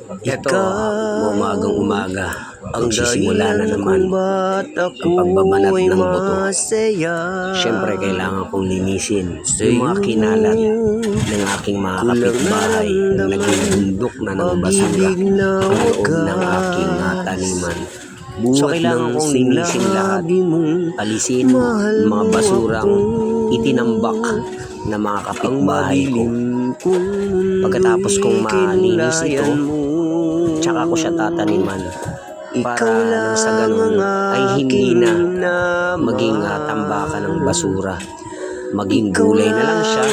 Ito, umagang-umaga, magsisimula na naman ang pagbabanat ng buto. Siyempre, kailangan kong linisin yung mga kinalat ng aking mga kapitbahay na naging bundok na ng basura ang loob ng aking taniman. So, kailangan kong linisin lahat, alisin mga basurang itinambak na mga kapitbahay ko. Pagkatapos kong malinis ito, tsaka ko siya tataniman para nang sa ganun ay hindi na maging tambakan ng basura, maging gulay na lang siya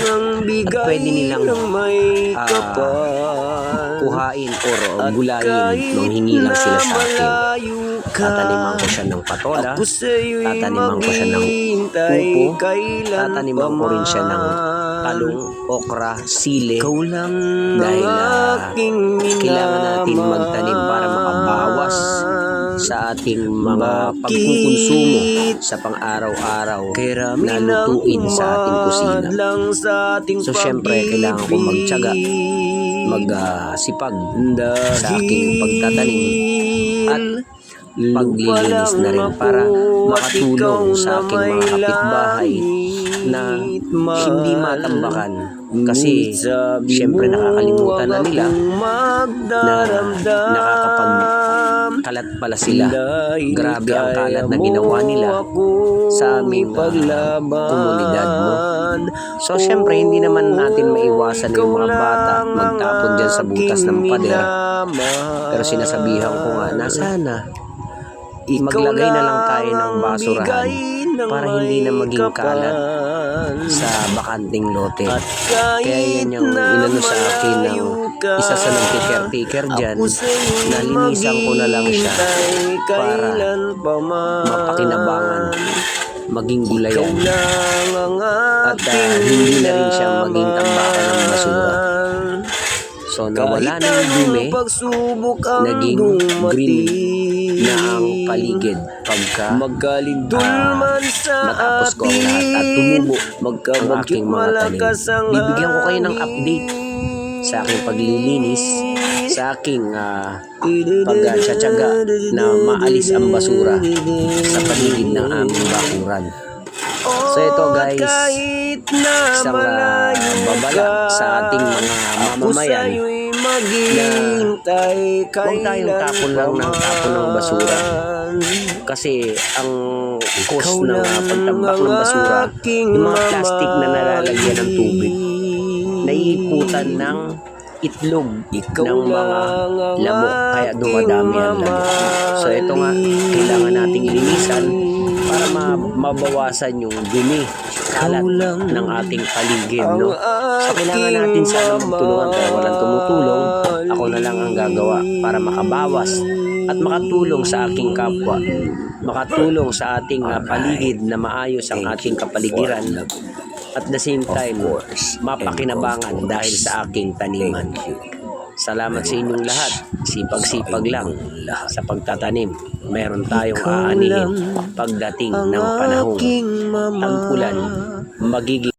at pwede nilang kuhain or gulayin nung hingi lang sila sa akin. Tataniman ko siya ng patola, tataniman ko siya ng upo, tataniman ko rin siya ng talong, okra, sili, dahil kailangan natin magtanim para makabawas sa ating mga pagkukonsumo sa pang-araw-araw na lutuin sa ating kusina. So, syempre, kailangan kong magtiyaga, magsipag sa aking pagtatanim at paglilinis na rin para makatulong sa aking mga kapitbahay na hindi matambakan, kasi syempre nakakalimutan na nila na nakakapagkalat pala sila. Grabe ang kalat na ginawa nila sa aming komunidad, no? So syempre hindi naman natin maiwasan yung mga bata magtapon dyan sa butas ng pader, pero sinasabihan ko nga na sana maglagay na lang tayo ng basurahan para hindi na maging kalat sa bakanting lote. Kaya yan yung inano sa akin ng isa sa nagki-caretaker dyan, na linisan ko na lang siya para mapakinabangan, maging gulayan, at hindi na rin siya maging tambakan ng basura. So nawala na yung dumi, naging green na ang paligid pagka matapos ko ang lahat at tumubo ang aking mga tanim. Bibigyan ko kayo ng update sa aking paglilinis, sa aking pagtsatsaga na maalis ang basura sa paligid ng aming bakuran. So ito guys, isang babala sa ating mga mamamayan na huwag tayong tapon lang ng tapon ng basura, kasi ang cause ng pagtambak ng basura, yung mga plastic na nalalagyan ng tubig, naiiputan ng itlog ng mga lamok, kaya dumadami ang lamok. So ito nga, kailangan nating linisan para mabawasan yung dumi, kalat ng ating paligid, no? So kailangan natin sana magtulungan, pero walang tumutulong. Ako na lang ang gagawa para makabawas at makatulong sa aking kapwa, makatulong sa ating paligid na maayos ang ating kapaligiran, at the same time mapakinabangan dahil sa aking taniman. Salamat sa inyong lahat. Sipag-sipag lang sa pagtatanim. Meron tayong aanihin pagdating ng panahong tag-ulan. Magiging